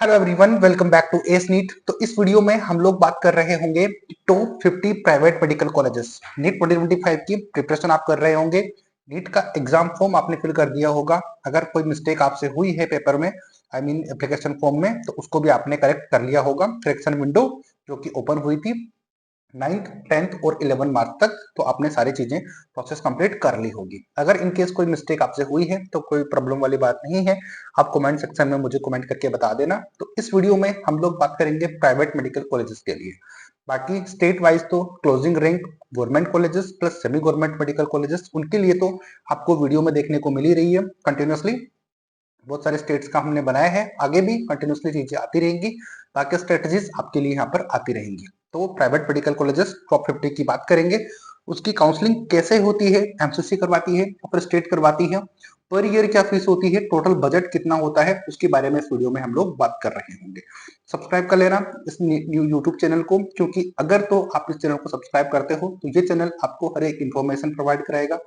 Hello everyone, welcome back to S NEET. तो इस video में हम लोग बात कर रहे होंगे top 50 private medical colleges. NEET 2025 की प्रिपरेशन आप कर रहे होंगे। नीट का एग्जाम फॉर्म आपने फिल कर दिया होगा। अगर कोई मिस्टेक आपसे हुई है पेपर में, आई मीन एप्लीकेशन फॉर्म में, तो उसको भी आपने करेक्ट कर लिया होगा। करेक्शन विंडो जो कि ओपन हुई थी 9th 10th और 11 मार्च तक, तो आपने सारी चीजें प्रोसेस कंप्लीट कर ली होगी। अगर इनकेस कोई मिस्टेक आपसे हुई है तो कोई प्रॉब्लम वाली बात नहीं है, आप कमेंट सेक्शन में मुझे कमेंट करके बता देना। तो इस वीडियो में हम लोग बात करेंगे प्राइवेट मेडिकल कॉलेजेस के लिए। बाकी स्टेट वाइज तो closing rank government colleges plus semi government medical colleges, उनके लिए तो आपको वीडियो में देखने को मिल ही रही है कंटिन्यूसली। बहुत सारे स्टेट्स का हमने बनाया है, आगे भी कंटिन्यूसली चीजें आती रहेंगी। बाकी स्ट्रेटजीज आपके लिए यहाँ पर आती रहेंगी। तो प्राइवेट मेडिकल कॉलेजेस टॉप 50 की बात करेंगे। उसकी काउंसलिंग कैसे होती है, एमसीसी करवाती है या फिर स्टेट करवाती है, पर ईयर क्या फीस होती है, टोटल बजट कितना होता है, उसके बारे में इस वीडियो में हम लोग बात कर रहे होंगे। सब्सक्राइब कर लेना इस यूट्यूब चैनल को, क्योंकि अगर तो आप इस चैनल को सब्सक्राइब करते हो तो ये चैनल आपको हर एक इन्फॉर्मेशन प्रोवाइड कराएगा।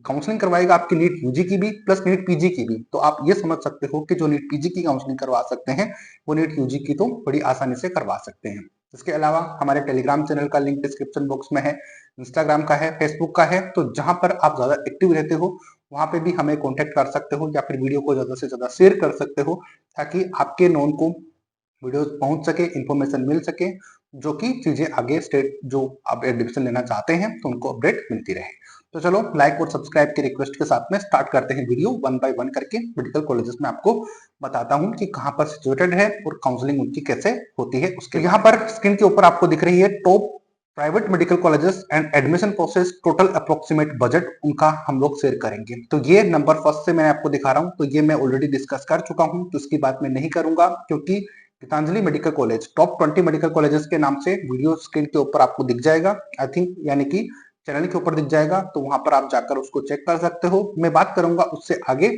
काउंसलिंग करवाएगा आपकी नीट यूजी की भी प्लस नीट पीजी की भी। तो आप ये समझ सकते हो कि जो नीट पीजी की काउंसलिंग करवा सकते हैं वो नीट यूजी की तो बड़ी आसानी से करवा सकते हैं। इसके अलावा हमारे टेलीग्राम चैनल का लिंक डिस्क्रिप्शन बॉक्स में है, इंस्टाग्राम का है, फेसबुक का है। तो जहां पर आप ज्यादा एक्टिव रहते हो वहां पे भी हमें कॉन्टेक्ट कर सकते हो या फिर वीडियो को ज्यादा से ज्यादा शेयर कर सकते हो, ताकि आपके नोन को वीडियो पहुंच सके, इंफॉर्मेशन मिल सके, जो कि चीजें आगे स्टेट जो आप एडमिशन लेना चाहते हैं तो उनको अपडेट मिलती रहे। तो चलो लाइक और सब्सक्राइब के रिक्वेस्ट के साथ में स्टार्ट करते हैं वीडियो। वन बाय वन करके मेडिकल कॉलेजेस में आपको बताता हूं कि कहां पर सिचुएटेड है और काउंसलिंग उनकी कैसे होती है उसके। यहाँ पर स्क्रीन के ऊपर आपको दिख रही है top private medical colleges and admission process, total approximate budget उनका हम लोग शेयर करेंगे। तो ये नंबर फर्स्ट से मैं आपको दिखा रहा हूँ, तो ये मैं ऑलरेडी डिस्कस कर चुका हूँ, तो इसकी बात मैं नहीं करूंगा, क्योंकि Gitanjali medical college top 20 medical colleges के नाम से वीडियो स्क्रीन के ऊपर आपको दिख जाएगा, आई थिंक, यानी कि चैनल के ऊपर दिख जाएगा। तो वहां पर आप जाकर उसको चेक कर सकते हो। मैं बात करूंगा उससे आगे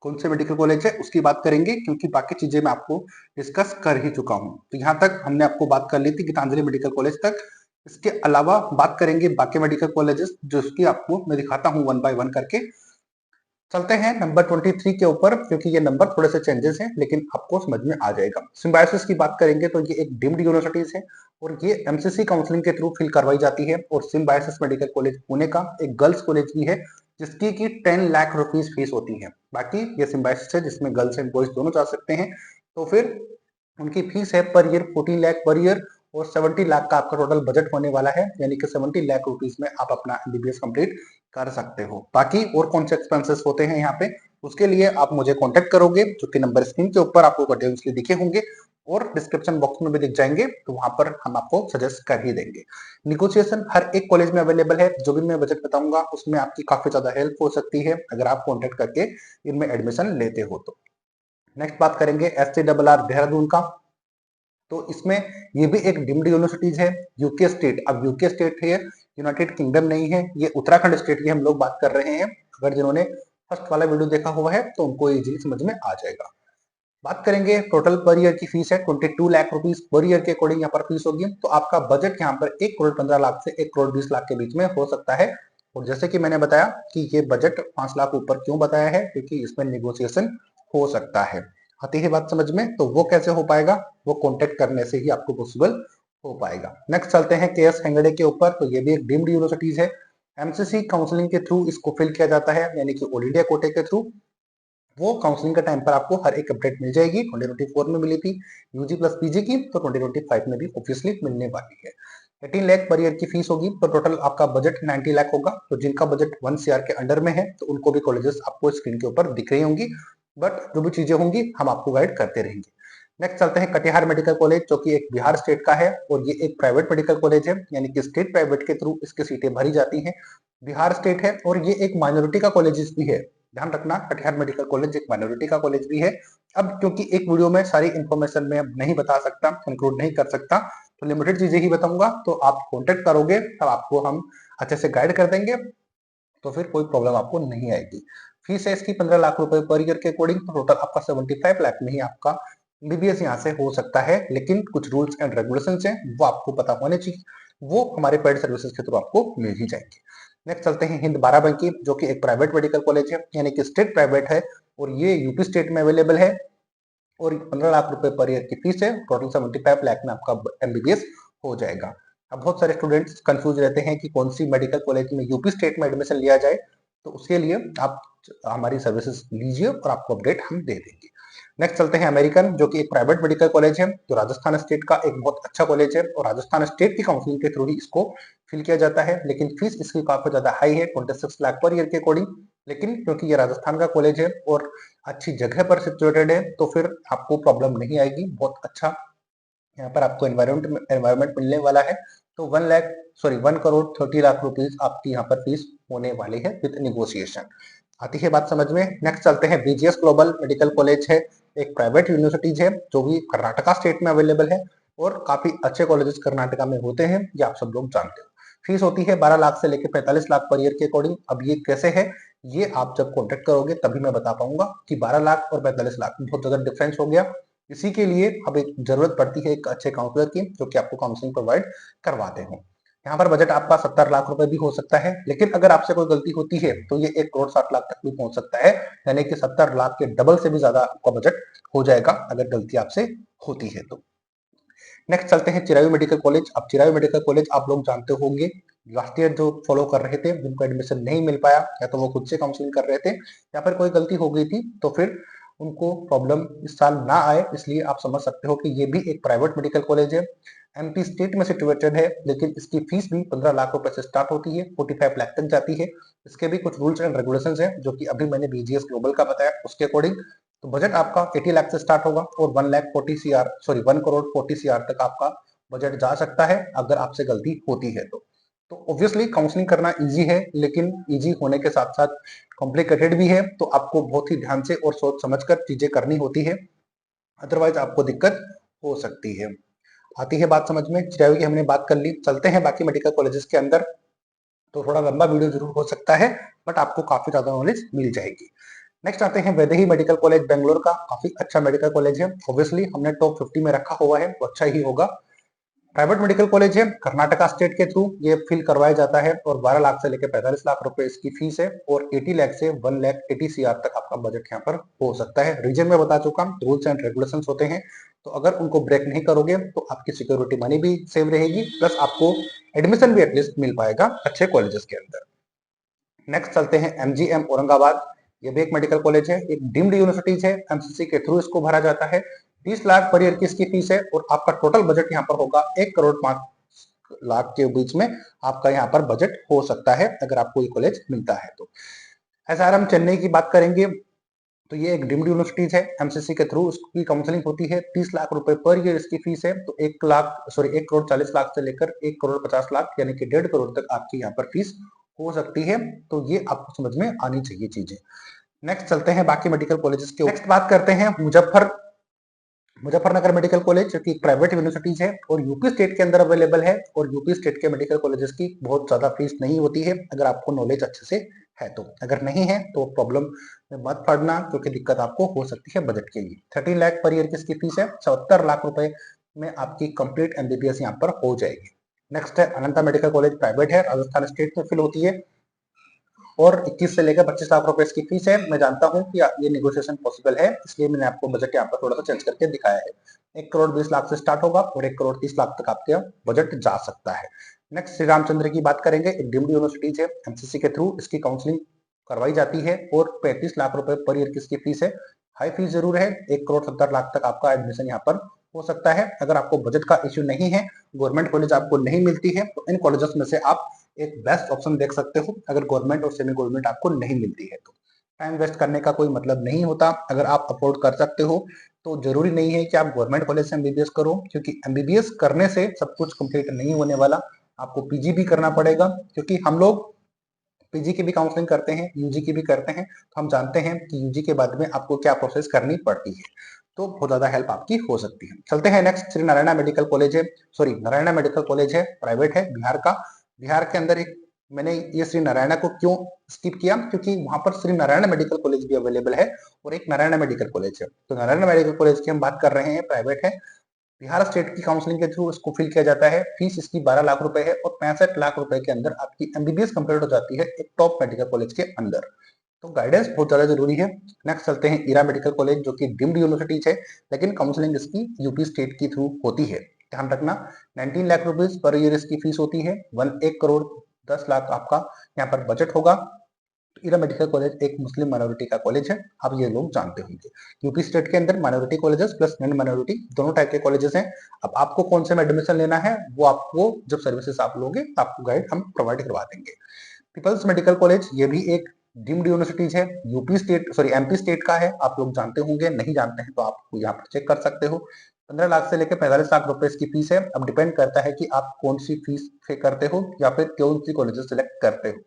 कौन से मेडिकल कॉलेज है उसकी बात करेंगे, क्योंकि बाकी चीजें मैं आपको डिस्कस कर ही चुका हूं। तो यहाँ तक हमने आपको बात कर ली थी गीतांजलि मेडिकल कॉलेज तक। इसके अलावा बात करेंगे बाकी मेडिकल कॉलेजेस, जो उसकी आपको मैं दिखाता हूँ वन बाय वन करके। चलते हैं नंबर 23 के ऊपर, क्योंकि ये नंबर थोड़े से चेंजेस हैं लेकिन आपको समझ में आ जाएगा। सिम्बायोसिस की बात करेंगे तो ये एक डीम्ड यूनिवर्सिटीज है और ये एमसीसी काउंसलिंग के थ्रू फिल करवाई जाती है। और सिम्बायोसिस मेडिकल कॉलेज पुणे का एक गर्ल्स कॉलेज भी है, जिसकी की 10 लाख रुपीज फीस होती है। बाकी ये सिम्बायोसिस है जिसमें गर्ल्स एंड बॉयज दोनों जा सकते हैं। तो फिर उनकी फीस है per year 14 lakh per year, और 70 लाख का आपका टोटल बजट होने वाला है, यानी कि 70 लाख रुपीज में आप अपना एमबीबीएस कंप्लीट कर सकते हो। बाकी और कौन से एक्सपेंसेस होते हैं यहाँ पे, उसके लिए आप मुझे कांटेक्ट करोगे, जो कि नंबर स्क्रीन के ऊपर आपको कंटिन्यूसली दिखे होंगे और डिस्क्रिप्शन बॉक्स में भी दिख जाएंगे। तो वहां पर हम आपको सजेस्ट कर ही देंगे। निगोशिएशन हर एक कॉलेज में अवेलेबल है। जो भी मैं बजट बताऊंगा उसमें आपकी काफी ज्यादा हेल्प हो सकती है अगर आप कॉन्टेक्ट करके इनमें एडमिशन लेते हो तो। नेक्स्ट बात करेंगे SCRR देहरादून का। तो इसमें ये भी एक डीम्ड यूनिवर्सिटीज है, यूके स्टेट। अब यूके स्टेट है, यूनाइटेड किंगडम नहीं है, ये उत्तराखंड स्टेट की हम लोग बात कर रहे हैं। अगर जिन्होंने फर्स्ट वाला वीडियो देखा हुआ है तो उनको इजीली समझ में आ जाएगा। बात करेंगे टोटल पर ईयर की फीस है 22 लाख रुपीस पर ईयर के अकॉर्डिंग यहाँ पर फीस होगी। तो आपका बजट यहाँ पर 1 करोड़ 15 लाख से 1 करोड़ 20 लाख के बीच में हो सकता है। और जैसे कि मैंने बताया कि ये बजट 5 लाख ऊपर क्यों बताया है, क्योंकि इसमें निगोशिएशन हो सकता है। आती है बात समझ में? तो वो कैसे हो पाएगा, वो कॉन्टेक्ट करने से ही आपको पॉसिबल हो पाएगा। नेक्स्ट चलते हैं के एस हेगड़े के ऊपर। तो ये भी एक डीम्ड यूनिवर्सिटीज है। एमसीसी काउंसलिंग के थ्रू इसको फिल किया जाता है, यानी कि ऑल इंडिया कोटे के थ्रू। वो काउंसलिंग के टाइम पर आपको हर एक अपडेट मिल जाएगी। 2024 में मिली थी यूजी प्लस पीजी की, तो 2025 में भी ऑब्वियसली मिलने वाली है। 18 लाख पर ईयर की फीस होगी, तो टोटल आपका बजट 90 लाख होगा। तो जिनका बजट 1 सीआर के अंडर में है तो उनको भी कॉलेजेस आपको स्क्रीन के ऊपर दिख रही होंगी, बट जो भी चीजें होंगी हम आपको गाइड करते रहेंगे। नेक्स्ट चलते हैं कटिहार मेडिकल कॉलेज, जो कि एक बिहार स्टेट का है और ये एक प्राइवेट मेडिकल कॉलेज है, यानी कि स्टेट प्राइवेट के थ्रू इसकी सीटें भरी जाती हैं। बिहार स्टेट है और ये एक माइनॉरिटी का कॉलेज भी है। ध्यान रखना, कटिहार मेडिकल कॉलेज एक माइनॉरिटी का कॉलेज भी है। अब क्योंकि एक वीडियो में सारी इंफॉर्मेशन में नहीं बता सकता, कंक्लूड नहीं कर सकता, तो लिमिटेड चीजें ही बताऊंगा। तो आप कॉन्टेक्ट करोगे तब आपको हम अच्छे से गाइड कर देंगे, तो फिर कोई प्रॉब्लम आपको नहीं आएगी। फीस है इसकी 15 लाख रुपए पर ईयर के अकॉर्डिंग, तो टोटल आपका 75 लाख में ही आपका एमबीबीएस यहाँ से हो सकता है। लेकिन कुछ रूल्स एंड रेगुलेशन है वो आपको पता होने चाहिए, वो हमारे पेड सर्विसेज के थ्रू आपको मिल ही जाएंगे। नेक्स्ट चलते हैं हिंद बाराबंकी, जो कि एक प्राइवेट मेडिकल कॉलेज है, यानी कि स्टेट प्राइवेट है और ये यूपी स्टेट में अवेलेबल है। और 15 लाख रुपए पर ईयर की फीस है। टोटल 75 लाख में आपका एमबीबीएस हो जाएगा। अब बहुत सारे स्टूडेंट्स कंफ्यूज रहते हैं कि कौन सी मेडिकल कॉलेज में यूपी स्टेट में एडमिशन लिया जाए, तो उसके लिए आप हमारी सर्विसेज लीजिए और आपको अपडेट हम दे देंगे। नेक्स्ट चलते हैं अमेरिकन, जो कि एक प्राइवेट मेडिकल कॉलेज है, जो राजस्थान स्टेट का एक बहुत अच्छा कॉलेज है और राजस्थान स्टेट की काउंसलिंग के थ्रू ही इसको फिल किया जाता है। लेकिन फीस इसकी काफी ज्यादा हाई है, 26 लाख पर ईयर के अकॉर्डिंग। लेकिन क्योंकि ये राजस्थान का कॉलेज है और अच्छी जगह पर सिचुएटेड है, तो फिर आपको प्रॉब्लम नहीं आएगी। बहुत अच्छा यहाँ पर आपको एनवायरमेंट मिलने वाला है। तो 1 करोड़ 30 लाख आपकी यहाँ पर फीस होने वाली है विद निगोशिएशन। आती है बात समझ में। नेक्स्ट चलते हैं बीजीएस ग्लोबल मेडिकल कॉलेज है, एक प्राइवेट यूनिवर्सिटीज है जो भी कर्नाटका स्टेट में अवेलेबल है और काफी अच्छे कॉलेजेस कर्नाटका में होते हैं, ये आप सब लोग जानते हो। फीस होती है 12 लाख से लेकर 45 लाख पर ईयर के अकॉर्डिंग। अब ये कैसे है, ये आप जब कॉन्टेक्ट करोगे तभी मैं बता पाऊंगा कि 12 लाख और 45 लाख में बहुत ज्यादा डिफरेंस हो गया। इसी के लिए अब एक जरूरत पड़ती है एक अच्छे काउंसलर की, जो कि आपको काउंसलिंग प्रोवाइड करवाते हो। यहाँ पर बजट आपका 70 लाख रुपए भी हो सकता है, लेकिन अगर आपसे कोई गलती होती है तो ये 1 करोड़ 60 लाख तक भी पहुंच सकता है, यानी कि 70 लाख के डबल से भी ज्यादा आपका बजट हो जाएगा अगर गलती आपसे होती है तो। नेक्स्ट चलते हैं चिरायू मेडिकल कॉलेज। अब चिरायू मेडिकल कॉलेज आप लोग जानते होंगे, लास्ट ईयर जो फॉलो कर रहे थे जिनको एडमिशन नहीं मिल पाया, या तो वो खुद से काउंसलिंग कर रहे थे या फिर कोई गलती हो गई थी, तो फिर उनको प्रॉब्लम इस साल ना आए, इसलिए आप समझ सकते हो कि ये भी एक प्राइवेट मेडिकल कॉलेज है, एमपी स्टेट में सिचुएटेड है। लेकिन इसकी फीस भी 15 लाख रुपए से स्टार्ट होती है, 45 लाख तक जाती है। इसके भी कुछ रूल्स एंड रेगुलेशंस हैं, जो कि अभी मैंने बीजीएस ग्लोबल का बताया उसके अकॉर्डिंग। तो बजट आपका 80 लाख से स्टार्ट होगा और 1 करोड़ 40 CR तक आपका बजट जा सकता है अगर आपसे गलती होती है तो ऑब्वियसली काउंसलिंग करना इजी है, लेकिन इजी होने के साथ साथ कॉम्प्लिकेटेड भी है, तो आपको बहुत ही ध्यान से और सोच समझकर चीजें करनी होती है, अदरवाइज आपको दिक्कत हो सकती है। आती है बात समझ में। चिरायू की हमने बात कर ली, चलते हैं बाकी मेडिकल कॉलेजेस के अंदर। तो थोड़ा लंबा वीडियो जरूर हो सकता है, बट आपको काफी ज्यादा नॉलेज मिल जाएगी। नेक्स्ट आते हैं वैदेही मेडिकल कॉलेज बेंगलोर का, काफी अच्छा मेडिकल कॉलेज है। ऑब्वियसली हमने टॉप 50 में रखा हुआ है, तो अच्छा ही होगा। प्राइवेट मेडिकल कॉलेज है, कर्नाटका स्टेट के थ्रू ये फिल करवाया जाता है और 12 लाख से लेकर 45 लाख रुपए इसकी फीस है और 80 लाख से 1,80,000 तक आपका बजट यहाँ पर हो सकता है। रीजन में बता चुका, रूल्स एंड रेगुलेशंस होते हैं, तो अगर उनको ब्रेक नहीं करोगे तो आपकी सिक्योरिटी मनी भी सेव रहेगी, प्लस आपको एडमिशन भी एटलीस्ट मिल पाएगा अच्छे कॉलेजेस के अंदर। नेक्स्ट चलते हैं एमजीएम औरंगाबाद। ये भी एक मेडिकल कॉलेज है, एक डीम्ड यूनिवर्सिटीज है, एमसीसी के थ्रू इसको भरा जाता है। 30 लाख पर ईयर की इसकी फीस है और आपका टोटल बजट यहाँ पर होगा 1 करोड़ 5 लाख के बीच में आपका यहाँ पर बजट हो सकता है अगर आपको ये कॉलेज मिलता है तो। एसआरएम चेन्नई की बात करेंगे तो ये एक डीम्ड यूनिवर्सिटीज है, एमसीसी के थ्रू इसकी काउंसलिंग होती है। 30 लाख रुपए पर ईयर इसकी फीस है, तो 1 करोड़ 40 लाख से लेकर 1 करोड़ 50 लाख यानी कि 1.5 करोड़ तक आपकी यहाँ पर फीस हो सकती है। तो ये आपको समझ में आनी चाहिए चीजें। नेक्स्ट चलते हैं बाकी मेडिकल कॉलेजेस के। नेक्स्ट बात करते हैं मुजफ्फरनगर मेडिकल कॉलेज, जो कि प्राइवेट यूनिवर्सिटीज है और यूपी स्टेट के अंदर अवेलेबल है। और यूपी स्टेट के मेडिकल कॉलेजेस की बहुत ज्यादा फीस नहीं होती है अगर आपको नॉलेज अच्छे से है तो। अगर नहीं है तो प्रॉब्लम में मत पड़ना, क्योंकि दिक्कत आपको हो सकती है बजट के लिए। 13 लाख पर ईयर की इसकी फीस है, 74 लाख रुपए में आपकी कंप्लीट एमबीबीएस यहाँ पर हो जाएगी। नेक्स्ट है अनंता मेडिकल कॉलेज, प्राइवेट है, राजस्थान स्टेट में फिल होती है और 21 से लेकर 25 लाख रुपए इसकी फीस है। मैं जानता हूं कि ये नेगोशिएशन पॉसिबल है, इसलिए मैंने आपको बजट यहाँ पर थोड़ा सा चेंज करके दिखाया है। 1 करोड़ 20 लाख से स्टार्ट होगा और 1 करोड़ 30 लाख तक आपका बजट जा सकता है। नेक्स्ट श्री रामचंद्र की बात करेंगे, एक डीम्ड यूनिवर्सिटीज है, एमसीसी के थ्रू इसकी काउंसलिंग करवाई जाती है और 35 लाख रुपए पर ईयर की इसकी फीस है। हाई फीस जरूर है, 1 करोड़ 70 लाख तक आपका एडमिशन यहाँ पर हो सकता है। अगर आपको बजट का इश्यू नहीं है, गवर्नमेंट कॉलेज आपको नहीं मिलती है, तो इन कॉलेजेस में से आप एक बेस्ट ऑप्शन देख सकते हो अगर गवर्नमेंट और सेमी गवर्नमेंट आपको नहीं मिलती है तो। टाइम वेस्ट करने का कोई मतलब नहीं होता, अगर आप अफोर्ड कर सकते हो तो जरूरी नहीं है कि आप गवर्नमेंट कॉलेज से एमबीबीएस करो, क्योंकि एमबीबीएस करने से सब कुछ कंप्लीट नहीं होने वाला, आपको पीजी भी करना पड़ेगा। क्योंकि हम लोग पीजी की भी काउंसलिंग करते हैं, यूजी की भी करते हैं, तो हम जानते हैं कि यूजी के बाद में आपको क्या प्रोसेस करनी पड़ती है, तो बहुत ज्यादा हेल्प आपकी हो सकती है। चलते हैं next, Shri Narayana medical college है, नारायणा मेडिकल कॉलेज है, प्राइवेट है, बिहार का। बिहार के अंदर एक, मैंने ये श्री नारायणा को क्यों स्किप किया, क्योंकि वहां पर श्री नारायण मेडिकल कॉलेज भी अवेलेबल है और एक नारायणा मेडिकल कॉलेज है। तो नारायण मेडिकल कॉलेज की हम बात कर रहे हैं, प्राइवेट है, बिहार स्टेट की काउंसलिंग के थ्रू इसको फिल किया जाता है। फीस इसकी 12 लाख रुपए है और 65 लाख रुपए के अंदर आपकी एमबीबीएस कंप्लीट हो जाती है एक टॉप मेडिकल कॉलेज के अंदर। तो गाइडेंस बहुत ज्यादा जरूरी है। नेक्स्ट चलते हैं ईरा मेडिकल कॉलेज, जो कि डीम्ड यूनिवर्सिटीज है, लेकिन काउंसलिंग इसकी यूपी स्टेट के थ्रू होती है। ध्यान रखना, 19 लाख रुपीज पर ईयर इसकी फीस होती है। 1 करोड़ 10 लाख आपका यहाँ पर बजट होगा। ईरा मेडिकल कॉलेज एक मुस्लिम माइनॉरिटी का कॉलेज है, आप ये लोग जानते होंगे। यूपी स्टेट के अंदर minority colleges plus non minority दोनों टाइप के कॉलेजेस हैं। अब आपको कौन से में एडमिशन लेना है वो आपको जब सर्विसेज आप लोगे आपको गाइड हम प्रोवाइड करवा देंगे। पीपल्स मेडिकल कॉलेज ये भी एक डीम्ड यूनिवर्सिटीज है, UP state sorry MP state का है, आप लोग जानते होंगे, नहीं जानते हैं तो आप यहाँ पर चेक कर सकते हो। 15 लाख से लेकर 45 लाख रुपए इसकी फीस है। अब डिपेंड करता है कि आप कौन सी फीस पे करते हो या फिर कौन सी कॉलेजेस सिलेक्ट करते हो।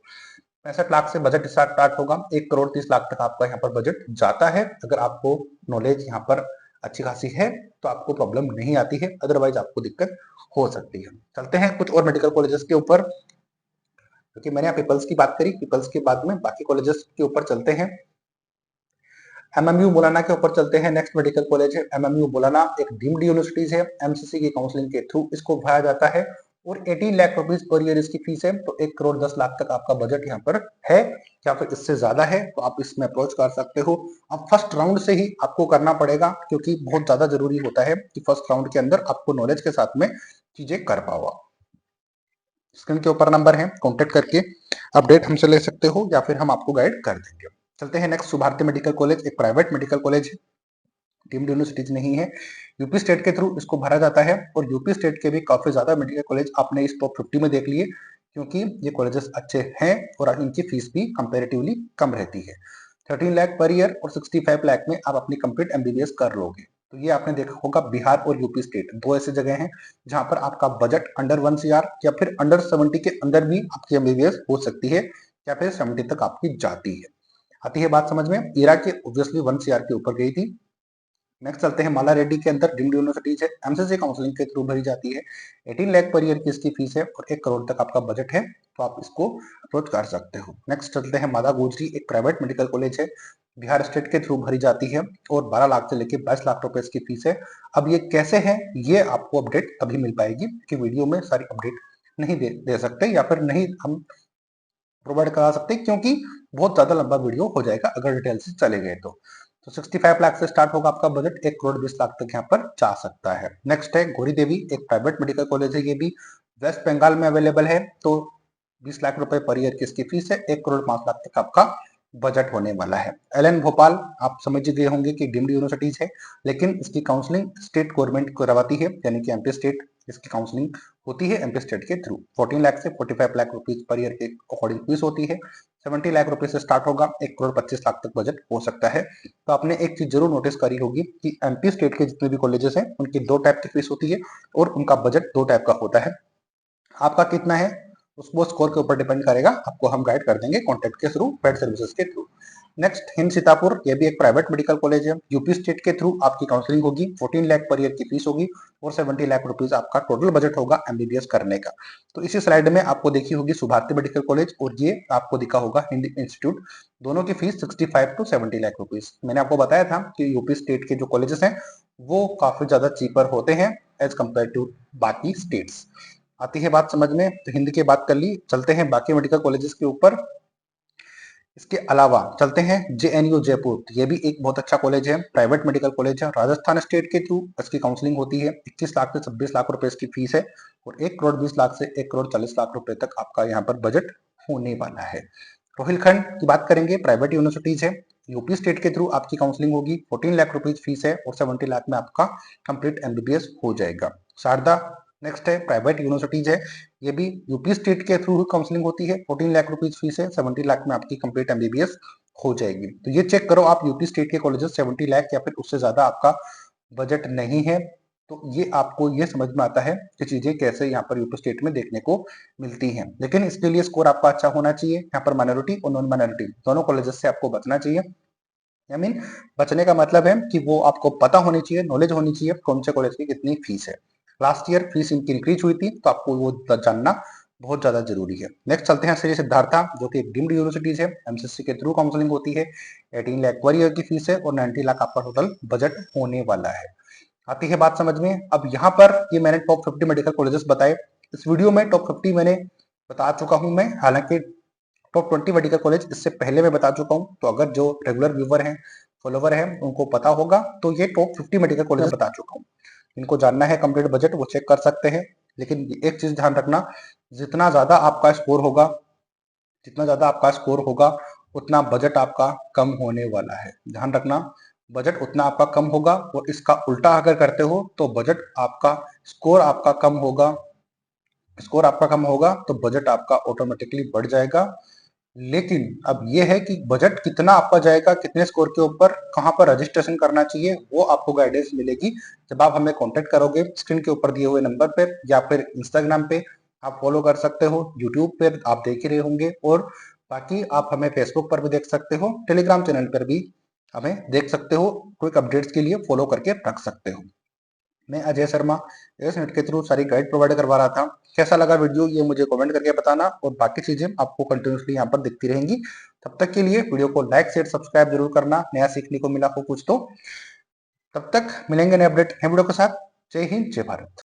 65 लाख से बजट स्टार्ट होगा, 1 करोड़ 30 लाख तक आपका यहाँ पर बजट जाता है। अगर आपको नॉलेज यहाँ पर अच्छी खासी है तो आपको प्रॉब्लम नहीं आती है, अदरवाइज आपको दिक्कत हो सकती है। चलते हैं कुछ और मेडिकल कॉलेजेस के ऊपर, क्योंकि मैंने यहाँ पीपल्स की बात करी, पीपल्स के बाद में बाकी कॉलेजेस के ऊपर चलते हैं। एमएमयू मोलाना के ऊपर चलते हैं। नेक्स्ट मेडिकल कॉलेज है एमएमयू मोलाना, एक डीम्ड यूनिवर्सिटीज है, एमसीसी की काउंसलिंग के थ्रू इसको भराया जाता है और 18 लाख रुपीज पर ईयर इसकी फीस है। तो 1 करोड़ 10 लाख तक आपका बजट यहाँ पर है, या फिर इससे ज्यादा है तो आप इसमें अप्रोच कर सकते हो। अब फर्स्ट राउंड से ही आपको करना पड़ेगा, क्योंकि बहुत ज्यादा जरूरी होता है कि फर्स्ट राउंड के अंदर आपको नॉलेज के साथ में चीजें कर पाओ। स्क्रीन के ऊपर नंबर है, कॉन्टेक्ट करके अपडेट हमसे ले सकते हो या फिर हम आपको गाइड कर देंगे। चलते हैं नेक्स्ट सुभारती मेडिकल कॉलेज, एक प्राइवेट मेडिकल कॉलेज है, डीम्ड यूनिवर्सिटीज नहीं है, यूपी स्टेट के थ्रू इसको भरा जाता है। और यूपी स्टेट के भी काफी ज्यादा मेडिकल कॉलेज आपने इस टॉप 50 में देख लिए, क्योंकि ये कॉलेजेस अच्छे हैं और इनकी फीस भी कंपेरेटिवली कम रहती है। 13 लाख पर ईयर और 65 लाख में आप अपनी कंप्लीट एमबीबीएस कर लोगे। तो ये आपने देखा होगा, बिहार और यूपी स्टेट दो ऐसी जगह हैं जहां पर आपका बजट अंडर 1 CR या फिर अंडर 70 के अंदर भी आपकी एमबीबीएस हो सकती है, या फिर 70 तक आपकी जाती है। आती है बात समझ में। ईरा के ऑब्वियसली 1 CR के ऊपर गई थी। नेक्स्ट चलते हैं माला रेड्डी के अंदर, डीम्ड यूनिवर्सिटीज है, एमसीसी काउंसलिंग के थ्रू भरी जाती है। 18 लाख पर ईयर की इसकी फीस है और 1 करोड़ तक आपका बजट है, तो आप इसको अप्रोच कर सकते हो। नेक्स्ट चलते हैं मादा गुजरी, एक प्राइवेट मेडिकल कॉलेज है, बिहार स्टेट के थ्रू भरी जाती है और 12 लाख से लेकर 22 लाख रुपए इसकी फीस है। अब ये कैसे है, ये आपको अपडेट तभी मिल पाएगी कि वीडियो में सारी अपडेट नहीं दे सकते या फिर नहीं हम प्रोवाइड करा सकते, क्योंकि बहुत ज्यादा लंबा वीडियो हो जाएगा अगर डिटेल से चले गए तो 65 लाख से स्टार्ट होगा आपका बजट, 1 करोड़ 20 लाख तक यहाँ पर जा सकता है। नेक्स्ट है गौरी देवी, एक प्राइवेट मेडिकल कॉलेज है, ये भी वेस्ट बंगाल में अवेलेबल है। तो 20 लाख रुपए पर ईयर की इसकी फीस है, 1 करोड़ 5 लाख तक आपका बजट होने वाला है। एलएन भोपाल आप समझ गए होंगे कि डीम्ड यूनिवर्सिटीज है, लेकिन इसकी काउंसलिंग स्टेट गवर्नमेंट करवाती है, यानी कि एमपी स्टेट इसकी काउंसलिंग होती है एमपी स्टेट के थ्रू। 14 लाख से 45 लाख रुपीज पर ईयर के अकॉर्डिंग फीस होती है। 70 लाख रुपए से स्टार्ट होगा, 1 करोड़ 25 लाख तक बजट हो सकता है। तो आपने एक चीज जरूर नोटिस करी होगी कि एमपी स्टेट के जितने भी कॉलेजेस हैं उनकी दो टाइप की फीस होती है और उनका बजट दो टाइप का होता है। आपका कितना है उसको स्कोर के ऊपर डिपेंड करेगा, आपको हम गाइड कर देंगे कॉन्टेक्ट के थ्रू, पेड सर्विसेज के थ्रू। नेक्स्ट हिंद सीतापुर, ये भी एक प्राइवेट मेडिकल कॉलेज है, यूपी स्टेट के थ्रू आपकी काउंसलिंग होगी, 14 लाख पर ईयर की फीस होगी और 70 लाख रुपीज आपका टोटल बजट होगा एमबीबीएस करने का। तो इसी स्लाइड में आपको देखी होगी सुभारती मेडिकल कॉलेज और ये आपको दिखा होगा हिंद इंस्टीट्यूट, दोनों की फीस 65 to 70 लाख रुपीज। मैंने आपको बताया था कि यूपी स्टेट के जो कॉलेजेस हैं वो काफी ज्यादा चीपर होते हैं एज कम्पेयर टू बाकी स्टेट्स। आती है बात समझ में, तो हिंद की बात कर ली। चलते हैं बाकी मेडिकल कॉलेजेस के ऊपर। इसके अलावा चलते हैं जेएनयू जयपुर, ये भी एक बहुत अच्छा कॉलेज है, प्राइवेट मेडिकल कॉलेज है, राजस्थान स्टेट के थ्रू इसकी काउंसलिंग होती है। 21 लाख से 26 लाख रुपए इसकी फीस है और 1 करोड़ 20 लाख से 1 करोड़ 40 लाख रुपए तक आपका यहाँ पर बजट होने वाला है। रोहिलखंड की बात करेंगे, प्राइवेट यूनिवर्सिटीज है, यूपी स्टेट के थ्रू आपकी काउंसलिंग होगी, 14 लाख रुपीज फीस है और 70 लाख में आपका कंप्लीट एमबीबीएस हो जाएगा। शारदा नेक्स्ट है, प्राइवेट यूनिवर्सिटीज है, ये भी यूपी स्टेट के थ्रू काउंसलिंग होती है, 14 लाख रुपीज फीस है, 70 लाख में आपकी कंप्लीट एमबीबीएस हो जाएगी। तो ये चेक करो आप यूपी स्टेट के कॉलेजेस 70 लाख या फिर उससे ज्यादा आपका बजट नहीं है, तो ये आपको ये समझ में आता है कि चीजें कैसे यहाँ पर यूपी स्टेट में देखने को मिलती हैं। लेकिन इसके लिए स्कोर आपका अच्छा होना चाहिए, यहाँ पर माइनॉरिटी और नॉन माइनॉरिटी दोनों कॉलेजेस से आपको बचना चाहिए। आई मीन बचने का मतलब है कि वो आपको पता होनी चाहिए, नॉलेज होनी चाहिए कौन से कॉलेज की कितनी फीस है। लास्ट ईयर फीस इनकी इंक्रीज हुई थी तो आपको वो जानना बहुत ज्यादा जरूरी है। नेक्स्ट चलते हैं श्री सिद्धार्था, जो कि एक डीम्ड यूनिवर्सिटीज है, एमसीसी के थ्रू काउंसलिंग होती है, 18 लाख पर ईयर की फीस है और 90 लाख आपका टोटल बजट होने वाला है। आती है बात समझ में। अब यहाँ पर ये मैंने टॉप 50 मेडिकल कॉलेजेस बताए, इस वीडियो में टॉप 50 मैंने बता चुका हूं मैं, हालांकि टॉप 20 मेडिकल कॉलेज इससे पहले मैं बता चुका हूँ, तो अगर जो रेगुलर व्यूवर हैं, फॉलोवर हैं, उनको पता होगा, तो ये टॉप 50 मेडिकल कॉलेज बता चुका हूँ। इनको जानना है कंप्लीट बजट, वो चेक कर सकते हैं। लेकिन एक चीज ध्यान रखना, जितना ज्यादा आपका स्कोर होगा, जितना ज्यादा आपका स्कोर होगा, उतना बजट आपका कम होने वाला है। ध्यान रखना, बजट उतना आपका कम होगा, और इसका उल्टा अगर करते हो तो बजट आपका, स्कोर आपका कम होगा, स्कोर आपका कम होगा तो बजट आपका ऑटोमेटिकली बढ़ जाएगा। लेकिन अब ये है कि बजट कितना आपका जाएगा, कितने स्कोर के ऊपर, कहाँ पर रजिस्ट्रेशन करना चाहिए, वो आपको गाइडेंस मिलेगी जब आप हमें कांटेक्ट करोगे। स्क्रीन के ऊपर दिए हुए नंबर पे या फिर इंस्टाग्राम पे आप फॉलो कर सकते हो, यूट्यूब पे आप देख ही रहे होंगे, और बाकी आप हमें फेसबुक पर भी देख सकते हो, टेलीग्राम चैनल पर भी हमें देख सकते हो। क्विक अपडेट्स के लिए फॉलो करके रख सकते हो। मैं अजय शर्मा एस नेट के थ्रू सारी गाइड प्रोवाइड करवा रहा था। कैसा लगा वीडियो ये मुझे कमेंट करके बताना, और बाकी चीजें आपको कंटिन्यूसली यहाँ पर दिखती रहेंगी। तब तक के लिए वीडियो को लाइक शेयर सब्सक्राइब जरूर करना, नया सीखने को मिला हो कुछ तो। तब तक मिलेंगे नए अपडेट नए वीडियो के साथ। जय हिंद, जय भारत।